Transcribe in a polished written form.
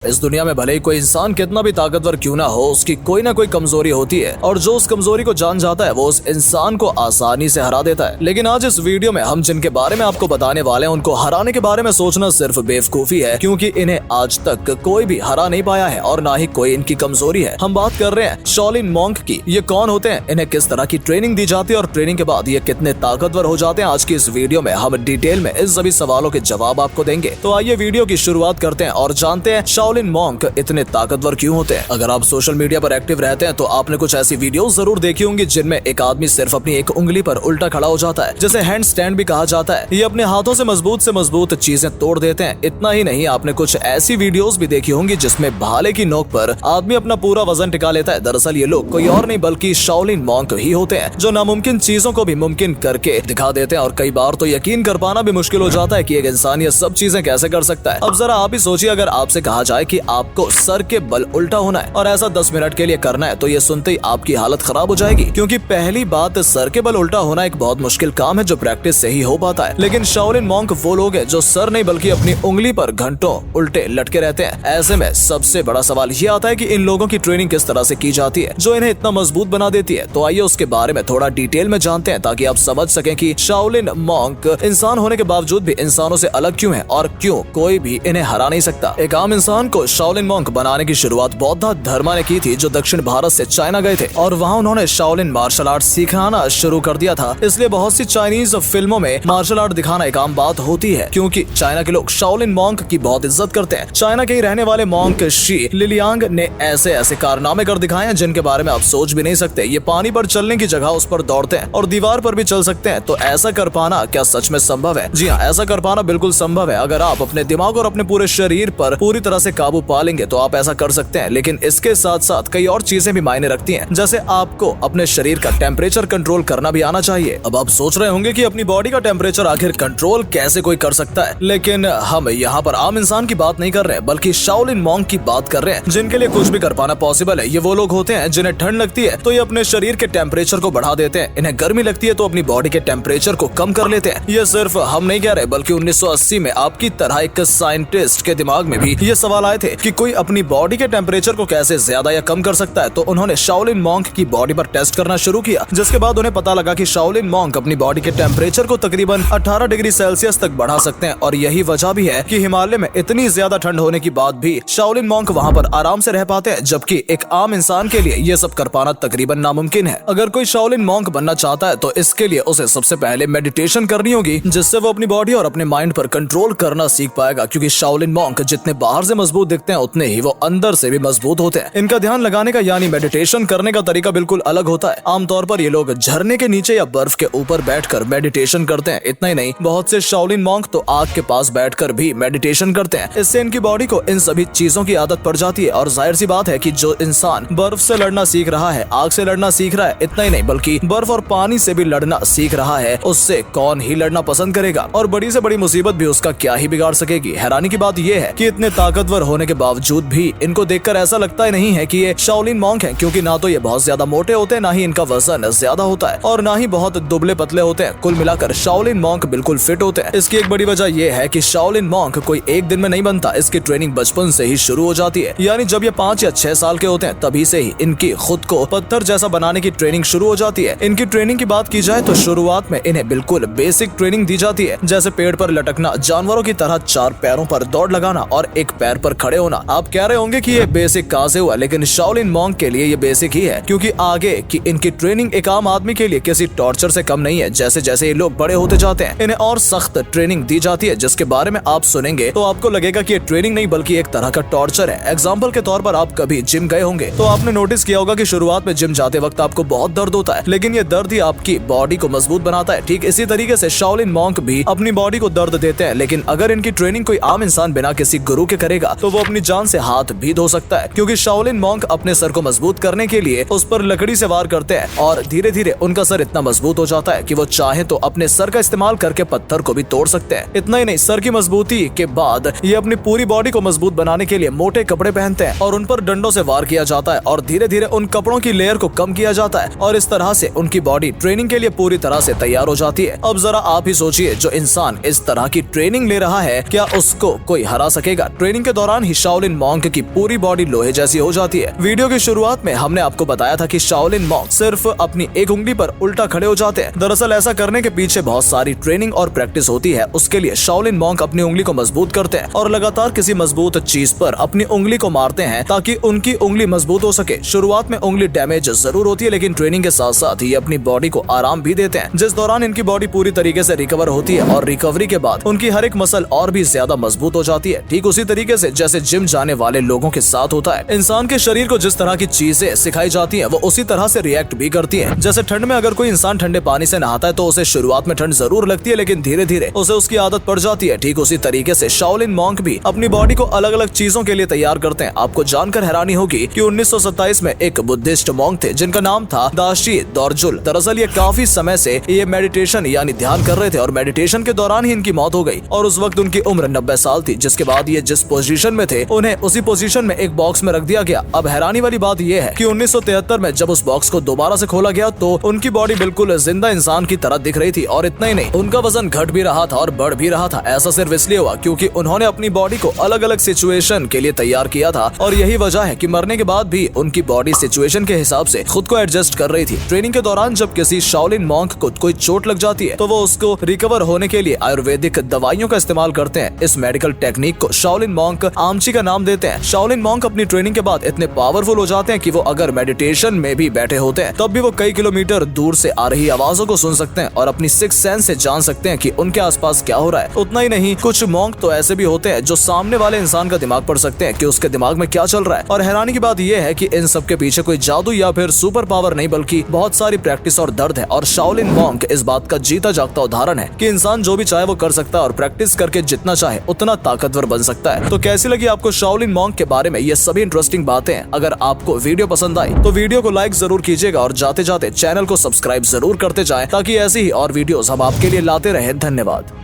इस दुनिया में भले ही कोई इंसान कितना भी ताकतवर क्यों ना हो, उसकी कोई ना कोई कमजोरी होती है और जो उस कमजोरी को जान जाता है वो उस इंसान को आसानी से हरा देता है। लेकिन आज इस वीडियो में हम जिनके बारे में आपको बताने वाले हैं उनको हराने के बारे में सोचना सिर्फ बेवकूफी है, क्योंकि इन्हें आज तक कोई भी हरा नहीं पाया है और ना ही कोई इनकी कमजोरी है। हम बात कर रहे हैं शाओलिन मॉन्क की। ये कौन होते हैं, इन्हें किस तरह की ट्रेनिंग दी जाती है और ट्रेनिंग के बाद ये कितने ताकतवर हो जाते हैं, आज की इस वीडियो में हम डिटेल में इस सभी सवालों के जवाब आपको देंगे। तो आइए वीडियो की शुरुआत करते हैं और जानते हैं शाओलिन मॉन्क इतने ताकतवर क्यों होते हैं। अगर आप सोशल मीडिया पर एक्टिव रहते हैं तो आपने कुछ ऐसी वीडियोस जरूर देखी होंगी जिनमें एक आदमी सिर्फ अपनी एक उंगली पर उल्टा खड़ा हो जाता है, जिसे हैंड स्टैंड भी कहा जाता है। ये अपने हाथों से मजबूत चीजें तोड़ देते हैं। इतना ही नहीं, आपने कुछ ऐसी वीडियोस भी देखी होंगी जिसमें भाले की नोक पर आदमी अपना पूरा वजन टिका लेता है। दरअसल ये लोग कोई और नहीं बल्कि शाओलिन मॉन्क ही होते हैं, जो नामुमकिन चीजों को भी मुमकिन करके दिखा देते हैं। और कई बार तो यकीन कर पाना भी मुश्किल हो जाता है कि एक इंसान ये सब चीजें कैसे कर सकता है। अब जरा आप ही सोचिए, अगर आपसे कहा जाए कि आपको सर के बल उल्टा होना है और ऐसा 10 मिनट के लिए करना है, तो ये सुनते ही आपकी हालत खराब हो जाएगी, क्योंकि पहली बात सर के बल उल्टा होना एक बहुत मुश्किल काम है जो प्रैक्टिस से ही हो पाता है। लेकिन शाओलिन मॉन्क वो लोग हैं जो सर नहीं बल्कि अपनी उंगली पर घंटों उल्टे लटके रहते हैं। ऐसे में सबसे बड़ा सवाल ये आता है कि इन लोगों की ट्रेनिंग किस तरह से की जाती है जो इन्हें इतना मजबूत बना देती है। तो आइए उसके बारे में थोड़ा डिटेल में जानते हैं, ताकि आप समझ सकें कि शाओलिन मॉन्क इंसान होने के बावजूद भी इंसानों से अलग क्यों है और क्यों कोई भी इन्हें हरा नहीं सकता। एक आम इंसान को शाओलिन मॉन्क बनाने की शुरुआत बौद्ध धर्म ने की थी, जो दक्षिण भारत से चाइना गए थे और वहाँ उन्होंने शाओलिन मार्शल आर्ट सिखाना शुरू कर दिया था। इसलिए बहुत सी चाइनीज फिल्मों में मार्शल आर्ट दिखाना एक आम बात होती है, क्योंकि चाइना के लोग शाओलिन मॉन्क की बहुत इज्जत करते हैं। चाइना के ही रहने वाले मॉन्क शी लिलियांग ने ऐसे ऐसे कारनामे कर दिखाए हैं जिनके बारे में आप सोच भी नहीं सकते। ये पानी पर चलने की जगह उस पर दौड़ते हैं और दीवार पर भी चल सकते हैं। तो ऐसा कर पाना क्या सच में संभव है? जी हाँ, ऐसा कर पाना बिल्कुल संभव है। अगर आप अपने दिमाग और अपने पूरे शरीर पर पूरी तरह से काबू पा लेंगे तो आप ऐसा कर सकते हैं। लेकिन इसके साथ साथ कई और चीजें भी मायने रखती हैं, जैसे आपको अपने शरीर का टेम्परेचर कंट्रोल करना भी आना चाहिए। अब आप सोच रहे होंगे कि अपनी बॉडी का टेम्परेचर आखिर कंट्रोल कैसे कोई कर सकता है, लेकिन हम यहाँ पर आम इंसान की बात नहीं कर रहे हैं बल्कि शाओलिन मॉन्क की बात कर रहे हैं, जिनके लिए कुछ भी कर पाना पॉसिबल है। ये वो लोग होते हैं जिन्हें ठंड लगती है तो ये अपने शरीर के टेम्परेचर को बढ़ा देते हैं, इन्हें गर्मी लगती है तो अपनी बॉडी के टेम्परेचर को कम कर लेते हैं। ये सिर्फ हम नहीं कह रहे, बल्कि 1980 में आपकी तरह एक साइंटिस्ट के दिमाग में भी ये सवाल आए थे कि कोई अपनी बॉडी के टेम्परेचर को कैसे ज्यादा या कम कर सकता है। तो उन्होंने शाओलिन मॉन्क की बॉडी पर टेस्ट करना शुरू किया, जिसके बाद उन्हें पता लगा कि शाओलिन मॉन्क अपनी बॉडी के टेम्परेचर को तकरीबन 18 डिग्री सेल्सियस तक बढ़ा सकते हैं। और यही वजह भी है कि हिमालय में इतनी ज्यादा ठंड होने के बाद भी शाओलिन मॉन्क वहाँ पर आराम से रह पाते हैं, जबकि एक आम इंसान के लिए ये सब कर पाना तकरीबन नामुमकिन है। अगर कोई शाओलिन मॉन्क बनना चाहता है तो इसके लिए उसे सबसे पहले मेडिटेशन करनी होगी, जिससे वो अपनी बॉडी और अपने माइंड पर कंट्रोल करना सीख पाएगा, क्योंकि शाओलिन मॉन्क जितने बाहर से मजबूत दिखते हैं उतने ही वो अंदर से भी मजबूत होते हैं। इनका ध्यान लगाने का यानी मेडिटेशन करने का तरीका बिल्कुल अलग होता है। आमतौर पर ये लोग झरने के नीचे या बर्फ के ऊपर बैठकर मेडिटेशन करते हैं। इतना ही नहीं, बहुत से शाओलिन मॉन्क तो आग के पास बैठकर भी मेडिटेशन करते हैं। इससे इनकी बॉडी को इन सभी चीजों की आदत पड़ जाती है। और जाहिर सी बात है कि जो इंसान बर्फ से लड़ना सीख रहा है, आग से लड़ना सीख रहा है, इतना ही नहीं बल्कि बर्फ और पानी से भी लड़ना सीख रहा है, उससे कौन ही लड़ना पसंद करेगा और बड़ी से बड़ी मुसीबत भी उसका क्या ही बिगाड़ सकेगी। हैरानी की बात यह है कि इतने ताकतवर होने के बावजूद भी इनको देखकर ऐसा लगता ही नहीं है कि ये शाओलिन मॉन्क हैं, क्योंकि ना तो ये बहुत ज्यादा मोटे होते हैं, ना ही इनका वजन ज्यादा होता है और ना ही बहुत दुबले पतले होते हैं। कुल मिलाकर शाओलिन मॉन्क बिल्कुल फिट होते हैं। इसकी एक बड़ी वजह यह है कि शाओलिन मॉन्क कोई एक दिन में नहीं बनता, इसकी ट्रेनिंग बचपन से ही शुरू हो जाती है। यानी जब ये 5 या 6 साल के होते हैं तभी से ही इनकी खुद को पत्थर जैसा बनाने की ट्रेनिंग शुरू हो जाती है। इनकी ट्रेनिंग की बात की जाए तो शुरुआत में इन्हें बिल्कुल बेसिक ट्रेनिंग दी जाती है, जैसे पेड़ पर लटकना, जानवरों की तरह 4 पैरों पर दौड़ लगाना और एक पैर पर खड़े होना। आप कह रहे होंगे कि ये बेसिक कहां से हुआ, लेकिन शाओलिन मॉन्क के लिए ये बेसिक ही है, क्योंकि आगे की इनकी ट्रेनिंग एक आम आदमी के लिए किसी टॉर्चर से कम नहीं है। जैसे जैसे ये लोग बड़े होते जाते हैं इन्हें और सख्त ट्रेनिंग दी जाती है, जिसके बारे में आप सुनेंगे तो आपको लगेगा कि ये ट्रेनिंग नहीं बल्कि एक तरह का टॉर्चर है। एग्जाम्पल के तौर पर आप कभी जिम गए होंगे तो आपने नोटिस किया होगा कि शुरुआत में जिम जाते वक्त आपको बहुत दर्द होता है, लेकिन ये दर्द ही आपकी बॉडी को मजबूत बनाता है। ठीक इसी तरीके से शाओलिन मॉन्क भी अपनी बॉडी को दर्द देते हैं, लेकिन अगर इनकी ट्रेनिंग कोई आम इंसान बिना किसी गुरु के करेगा तो वो अपनी जान से हाथ भी धो सकता है, क्योंकि शाओलिन मॉन्क अपने सर को मजबूत करने के लिए उस पर लकड़ी से वार करते हैं और धीरे धीरे उनका सर इतना मजबूत हो जाता है कि वो चाहे तो अपने सर का इस्तेमाल करके पत्थर को भी तोड़ सकते हैं। इतना ही नहीं, सर की मजबूती के बाद ये अपनी पूरी बॉडी को मजबूत बनाने के लिए मोटे कपड़े पहनते हैं और उन पर डंडों से वार किया जाता है और धीरे धीरे उन कपड़ों की लेयर को कम किया जाता है और इस तरह से उनकी बॉडी ट्रेनिंग के लिए पूरी तरह से तैयार हो जाती है। अब जरा आप ही सोचिए, जो इंसान इस तरह की ट्रेनिंग ले रहा है क्या उसको कोई हरा सकेगा? ट्रेनिंग के दौरान दौरान ही शाओलिन मॉन्क की पूरी बॉडी लोहे जैसी हो जाती है। वीडियो की शुरुआत में हमने आपको बताया था कि शाओलिन मॉन्क सिर्फ अपनी एक उंगली पर उल्टा खड़े हो जाते हैं। दरअसल ऐसा करने के पीछे बहुत सारी ट्रेनिंग और प्रैक्टिस होती है। उसके लिए शाओलिन मॉन्क अपनी उंगली को मजबूत करते हैं और लगातार किसी मजबूत चीज पर अपनी उंगली को मारते हैं ताकि उनकी उंगली मजबूत हो सके। शुरुआत में उंगली डैमेज जरूर होती है, लेकिन ट्रेनिंग के साथ साथ ये अपनी बॉडी को आराम भी देते हैं, जिस दौरान इनकी बॉडी पूरी तरीके से रिकवर होती है और रिकवरी के बाद उनकी हर एक मसल और भी ज्यादा मजबूत हो जाती है। ठीक उसी तरीके से जैसे जिम जाने वाले लोगों के साथ होता है। इंसान के शरीर को जिस तरह की चीजें सिखाई जाती हैं, वो उसी तरह से रिएक्ट भी करती हैं। जैसे ठंड में अगर कोई इंसान ठंडे पानी से नहाता है तो उसे शुरुआत में ठंड जरूर लगती है, लेकिन धीरे धीरे उसे उसकी आदत पड़ जाती है। ठीक उसी तरीके से शाओलिन मॉन्क भी अपनी बॉडी को अलग अलग चीजों के लिए तैयार करते हैं। आपको जानकर हैरानी होगी कि 1927 में एक बुद्धिस्ट मॉन्क थे जिनका नाम था दाशी दोरजुल। दरअसल ये काफी समय से ये मेडिटेशन यानी ध्यान कर रहे थे और मेडिटेशन के दौरान ही इनकी मौत हो गई और उस वक्त उनकी उम्र 90 साल थी। जिसके बाद ये जिस पोजीशन में थे उन्हें उसी पोजीशन में एक बॉक्स में रख दिया गया। अब हैरानी वाली बात यह है कि 1973 में जब उस बॉक्स को दोबारा से खोला गया तो उनकी बॉडी बिल्कुल जिंदा इंसान की तरह दिख रही थी और इतना ही नहीं, उनका वजन घट भी रहा था और बढ़ भी रहा था। ऐसा सिर्फ इसलिए हुआ क्योंकि उन्होंने अपनी बॉडी को अलग अलग सिचुएशन के लिए तैयार किया था और यही वजह है कि मरने के बाद भी उनकी बॉडी सिचुएशन के हिसाब से खुद को एडजस्ट कर रही थी। ट्रेनिंग के दौरान जब किसी शाओलिन मॉन्क को कोई चोट लग जाती है तो वो उसको रिकवर होने के लिए आयुर्वेदिक दवाइयों का इस्तेमाल करते हैं। इस मेडिकल टेक्निक को शाओलिन मॉन्क आमची का नाम देते हैं। शाओलिन मॉन्क अपनी ट्रेनिंग के बाद इतने पावरफुल हो जाते हैं कि वो अगर मेडिटेशन में भी बैठे होते हैं तब भी वो कई किलोमीटर दूर से आ रही आवाजों को सुन सकते हैं और अपनी सिक्स सेंस से जान सकते हैं कि उनके आसपास क्या हो रहा है। उतना ही नहीं, कुछ मॉन्क तो ऐसे भी होते हैं जो सामने वाले इंसान का दिमाग पढ़ सकते हैं कि उसके दिमाग में क्या चल रहा है। और हैरानी की बात यह है कि इन सब के पीछे कोई जादू या फिर सुपर पावर नहीं बल्कि बहुत सारी प्रैक्टिस और दर्द है। और शाओलिन मॉन्क इस बात का जीता जागता उदाहरण है कि इंसान जो भी चाहे वो कर सकता है और प्रैक्टिस करके जितना चाहे उतना ताकतवर बन सकता है। तो कैसी लगी आपको शाओलिन मॉन्क के बारे में ये सभी इंटरेस्टिंग बातें? अगर आपको वीडियो पसंद आई तो वीडियो को लाइक जरूर कीजिएगा और जाते जाते चैनल को सब्सक्राइब जरूर करते जाएं ताकि ऐसी ही और वीडियोस हम आपके लिए लाते रहें। धन्यवाद।